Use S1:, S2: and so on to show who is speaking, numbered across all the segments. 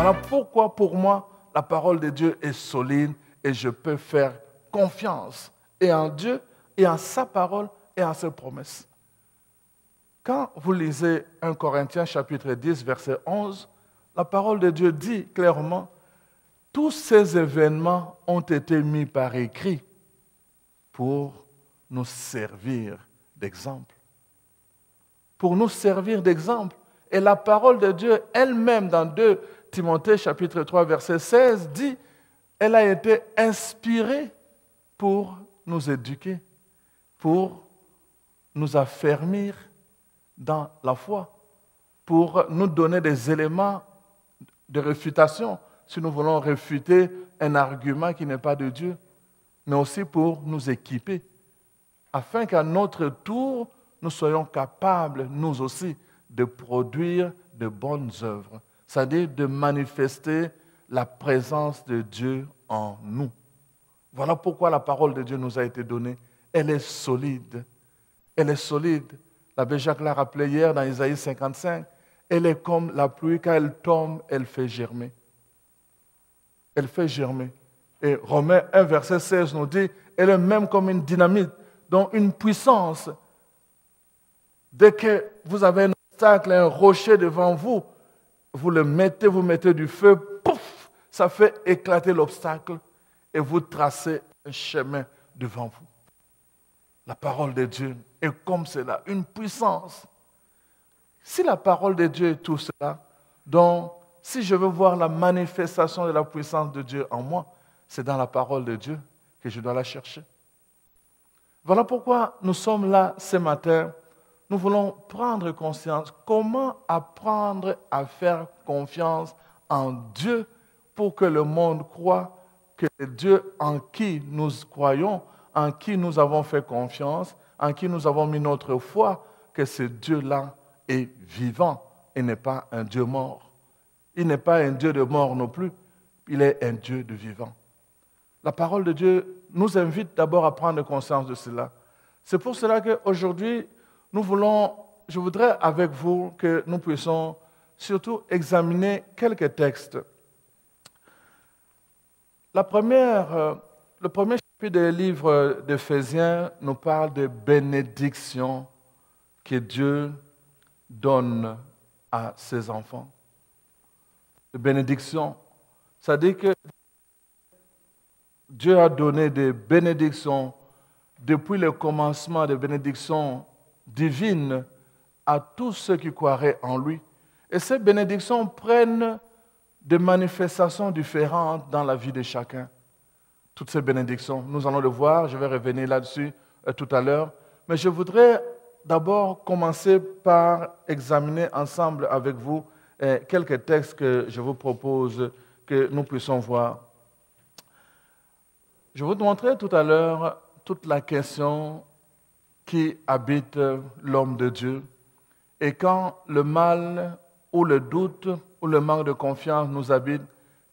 S1: Voilà pourquoi, pour moi, la parole de Dieu est solide et je peux faire confiance et en Dieu, et en sa parole, et en ses promesses. Quand vous lisez 1 Corinthiens chapitre 10, verset 11, la parole de Dieu dit clairement, tous ces événements ont été mis par écrit pour nous servir d'exemple. Pour nous servir d'exemple. Et la parole de Dieu elle-même, dans 2 Timothée chapitre 3, verset 16, dit, elle a été inspirée pour nous éduquer, pour nous affermir dans la foi, pour nous donner des éléments de réfutation, si nous voulons réfuter un argument qui n'est pas de Dieu, mais aussi pour nous équiper, afin qu'à notre tour, nous soyons capables, nous aussi, de produire de bonnes œuvres, c'est-à-dire de manifester la présence de Dieu en nous. Voilà pourquoi la parole de Dieu nous a été donnée. Elle est solide. Elle est solide. L'abbé Jacques l'a rappelé hier dans Isaïe 55. Elle est comme la pluie, quand elle tombe, elle fait germer. Elle fait germer. Et Romains 1, verset 16 nous dit, elle est même comme une dynamite, dont une puissance. Dès que vous avez un obstacle, un rocher devant vous, vous mettez du feu, pouf, ça fait éclater l'obstacle et vous tracez un chemin devant vous. La parole de Dieu est comme cela, une puissance. Si la parole de Dieu est tout cela, donc si je veux voir la manifestation de la puissance de Dieu en moi, c'est dans la parole de Dieu que je dois la chercher. Voilà pourquoi nous sommes là ce matin. Nous voulons prendre conscience comment apprendre à faire confiance en Dieu pour que le monde croie que Dieu en qui nous croyons, en qui nous avons fait confiance, en qui nous avons mis notre foi, que ce Dieu-là est vivant et n'est pas un Dieu mort. Il n'est pas un Dieu de mort non plus, il est un Dieu de vivant. La parole de Dieu nous invite d'abord à prendre conscience de cela. C'est pour cela qu'aujourd'hui, je voudrais avec vous que nous puissions surtout examiner quelques textes. Le premier chapitre du livre d'Éphésiens nous parle de bénédictions que Dieu donne à ses enfants. De bénédictions, c'est-à-dire que Dieu a donné des bénédictions depuis le commencement, des bénédictions divines à tous ceux qui croiraient en lui. Et ces bénédictions prennent des manifestations différentes dans la vie de chacun. Toutes ces bénédictions, nous allons le voir, je vais revenir là-dessus tout à l'heure. Mais je voudrais d'abord commencer par examiner ensemble avec vous quelques textes que je vous propose que nous puissions voir. Je vais vous montrer tout à l'heure toute la question qui habite l'homme de Dieu. Et quand le mal ou le doute ou le manque de confiance nous habite,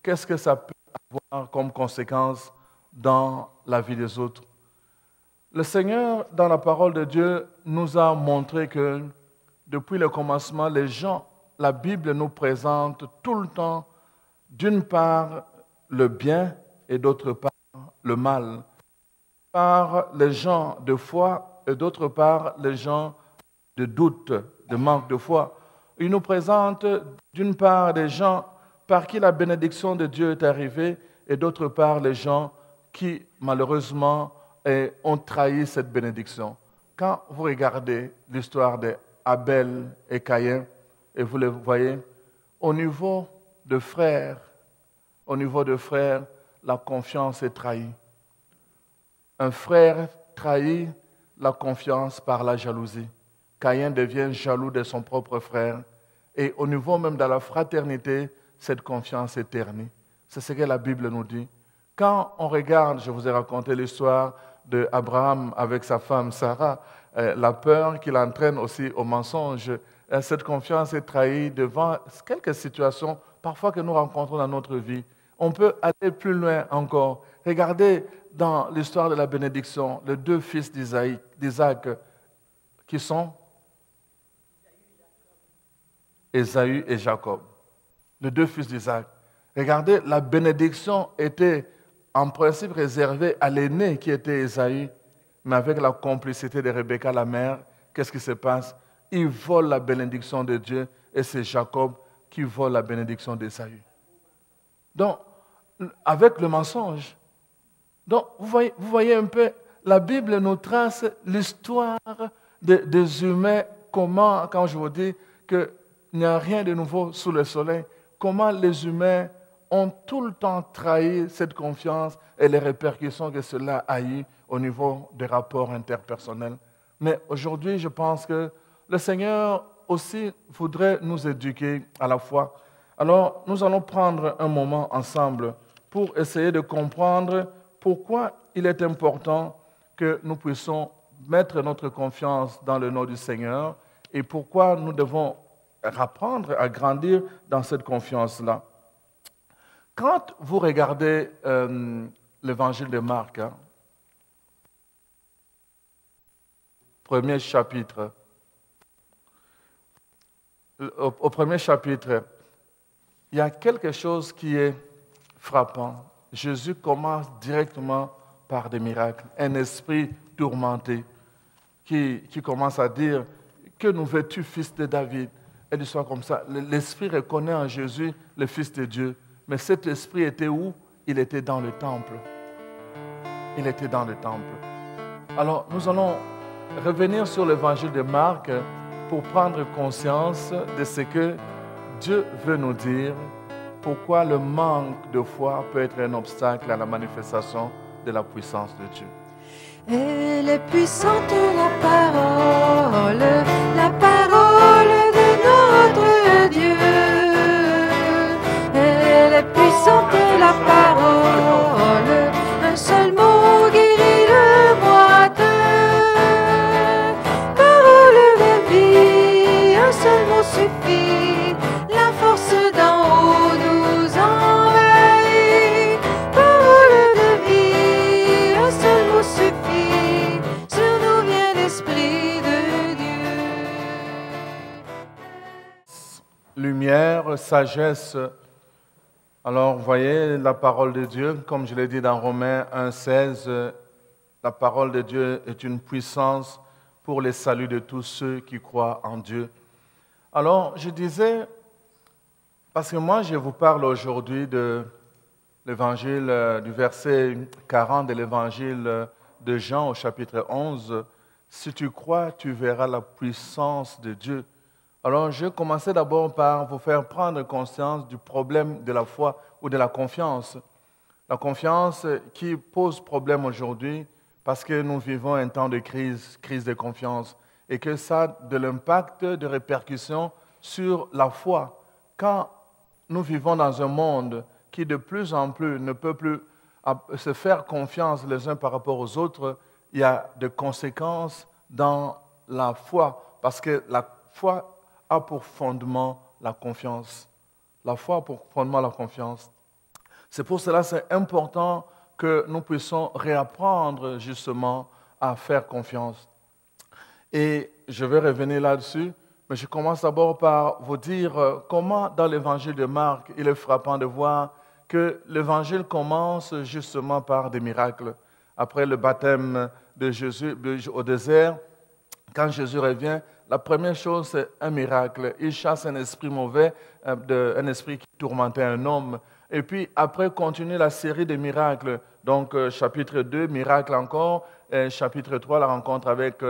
S1: qu'est-ce que ça peut avoir comme conséquence dans la vie des autres? Le Seigneur, dans la parole de Dieu, nous a montré que depuis le commencement, la Bible nous présente tout le temps, d'une part, le bien et d'autre part, le mal. Par les gens de foi et d'autre part, les gens de doute, de manque de foi. Il nous présente d'une part des gens par qui la bénédiction de Dieu est arrivée et d'autre part les gens qui malheureusement ont trahi cette bénédiction. Quand vous regardez l'histoire d'Abel et Caïn et vous le voyez, au niveau de frères, la confiance est trahie. Un frère trahit la confiance par la jalousie. Caïn devient jaloux de son propre frère. Et au niveau même de la fraternité, cette confiance est ternie. C'est ce que la Bible nous dit. Quand on regarde, je vous ai raconté l'histoire d'Abraham avec sa femme Sarah, la peur qui l'entraîne aussi au mensonge, cette confiance est trahie devant quelques situations parfois que nous rencontrons dans notre vie. On peut aller plus loin encore. Regardez dans l'histoire de la bénédiction, les deux fils d'Isaac qui sont Ésaü et Jacob. Les deux fils d'Isaac. Regardez, la bénédiction était en principe réservée à l'aîné qui était Ésaü, mais avec la complicité de Rebecca, la mère, qu'est-ce qui se passe? Il vole la bénédiction de Dieu et c'est Jacob qui vole la bénédiction d'Ésaü. Donc, avec le mensonge. Donc, vous voyez un peu, la Bible nous trace l'histoire des humains, comment, quand je vous dis qu'il n'y a rien de nouveau sous le soleil, comment les humains ont tout le temps trahi cette confiance et les répercussions que cela a eu au niveau des rapports interpersonnels. Mais aujourd'hui, je pense que le Seigneur aussi voudrait nous éduquer à la foi. Alors, nous allons prendre un moment ensemble pour essayer de comprendre pourquoi il est important que nous puissions mettre notre confiance dans le nom du Seigneur et pourquoi nous devons apprendre à grandir dans cette confiance-là. Quand vous regardez l'évangile de Marc, premier chapitre, au premier chapitre, il y a quelque chose qui est frappant. Jésus commence directement par des miracles. Un esprit tourmenté qui commence à dire « Que nous veux-tu, fils de David ?» Et des choses comme ça. L'esprit reconnaît en Jésus le Fils de Dieu. Mais cet esprit était où? Il était dans le temple. Il était dans le temple. Alors, nous allons revenir sur l'évangile de Marc pour prendre conscience de ce que Dieu veut nous dire, pourquoi le manque de foi peut être un obstacle à la manifestation de la puissance de Dieu.
S2: Elle est puissante la parole de notre Dieu. Elle est puissante la parole, un seul mot guérit le boiteux. Parole de vie, un seul mot suffit, la force d'en haut nous envahit. Parole de vie, un seul mot suffit, sur nous vient l'Esprit de Dieu.
S1: Lumière, sagesse. Alors, vous voyez, la parole de Dieu, comme je l'ai dit dans Romains 1,16, la parole de Dieu est une puissance pour le salut de tous ceux qui croient en Dieu. Alors, je disais, parce que moi, je vous parle aujourd'hui de l'évangile, du verset 40 de l'évangile de Jean au chapitre 11, « Si tu crois, tu verras la puissance de Dieu. » Alors, je commençais d'abord par vous faire prendre conscience du problème de la foi ou de la confiance. La confiance qui pose problème aujourd'hui parce que nous vivons un temps de crise de confiance, et que ça a de l'impact, de répercussions sur la foi. Quand nous vivons dans un monde qui de plus en plus ne peut plus se faire confiance les uns par rapport aux autres, il y a des conséquences dans la foi, parce que la foi a pour fondement la confiance. La foi a pour fondement la confiance. C'est pour cela que c'est important que nous puissions réapprendre justement à faire confiance. Et je vais revenir là-dessus, mais je commence d'abord par vous dire comment dans l'évangile de Marc, il est frappant de voir que l'évangile commence justement par des miracles. Après le baptême de Jésus au désert, quand Jésus revient, la première chose, c'est un miracle. Il chasse un esprit mauvais, un esprit qui tourmentait un homme. Et puis, après, continue la série de miracles. Donc, chapitre 2, miracle encore. Chapitre 3, la rencontre avec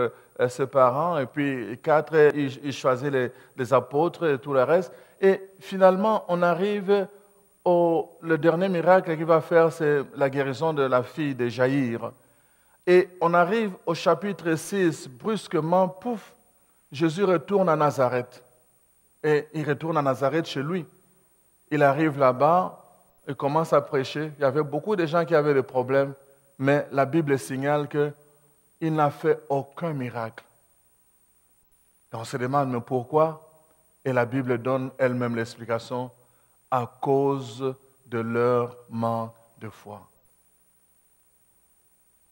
S1: ses parents. Et puis, 4, il choisit les apôtres et tout le reste. Et finalement, on arrive le dernier miracle qu'il va faire, c'est la guérison de la fille de Jaïr. Et on arrive au chapitre 6, brusquement, pouf, Jésus retourne à Nazareth. Et il retourne à Nazareth chez lui. Il arrive là-bas, il commence à prêcher. Il y avait beaucoup de gens qui avaient des problèmes, mais la Bible signale qu'il n'a fait aucun miracle. Et on se demande, mais pourquoi? Et la Bible donne elle-même l'explication, à cause de leur manque de foi.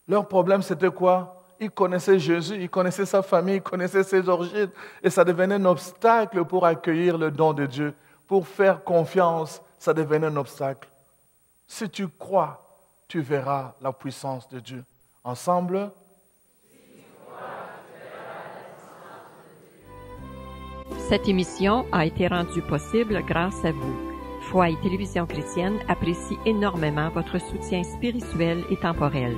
S1: Leur problème, c'était quoi? Ils connaissaient Jésus, ils connaissaient sa famille, ils connaissaient ses origines, et ça devenait un obstacle pour accueillir le don de Dieu, pour faire confiance ça devenait un obstacle. Si tu crois, tu verras la puissance de Dieu. Ensemble,
S3: cette émission a été rendue possible grâce à vous. Foi et Télévision chrétienne apprécie énormément votre soutien spirituel et temporel.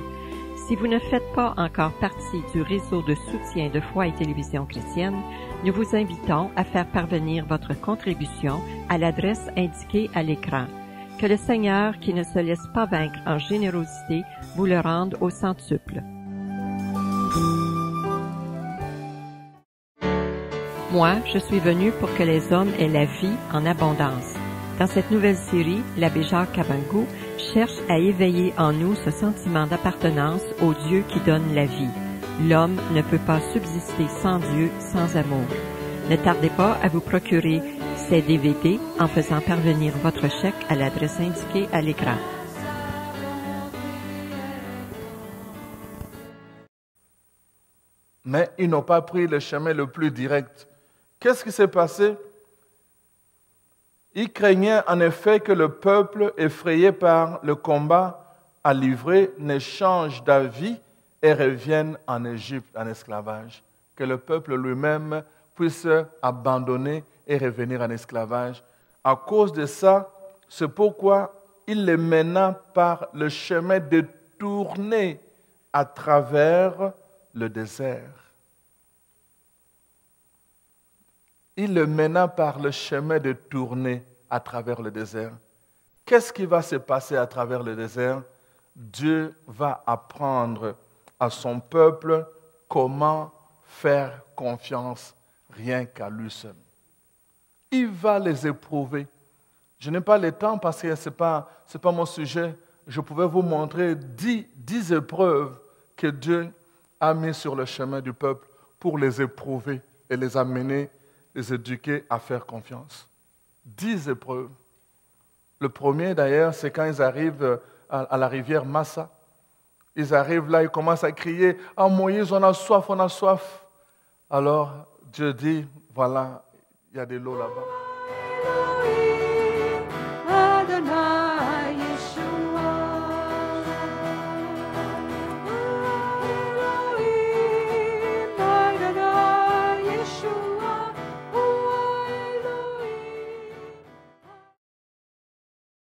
S3: Si vous ne faites pas encore partie du réseau de soutien de Foi et Télévision chrétienne, nous vous invitons à faire parvenir votre contribution à l'adresse indiquée à l'écran. Que le Seigneur, qui ne se laisse pas vaincre en générosité, vous le rende au centuple. Moi, je suis venu pour que les hommes aient la vie en abondance. Dans cette nouvelle série, l'abbé Jacques Kabangou cherche à éveiller en nous ce sentiment d'appartenance au Dieu qui donne la vie. L'homme ne peut pas subsister sans Dieu, sans amour. Ne tardez pas à vous procurer ces DVD en faisant parvenir votre chèque à l'adresse indiquée à l'écran.
S1: Mais ils n'ont pas pris le chemin le plus direct. Qu'est-ce qui s'est passé? Ils craignaient en effet que le peuple, effrayé par le combat à livrer, ne change d'avis et revienne en Égypte en esclavage. Que le peuple lui-même puisse abandonner et revenir en esclavage. À cause de ça, c'est pourquoi il les mena par le chemin détourné à travers le désert. Il le mena par le chemin détourné à travers le désert. Qu'est-ce qui va se passer à travers le désert? Dieu va apprendre à son peuple comment faire confiance rien qu'à lui seul. Il va les éprouver. Je n'ai pas le temps parce que ce n'est pas mon sujet. Je pouvais vous montrer 10 épreuves que Dieu a mises sur le chemin du peuple pour les éprouver et les amener, les éduquer à faire confiance. 10 épreuves. Le premier d'ailleurs, c'est quand ils arrivent à la rivière Massa. Ils arrivent là, ils commencent à crier « Ah Moïse, on a soif, on a soif !» Alors Dieu dit « Voilà, il y a de l'eau là-bas. »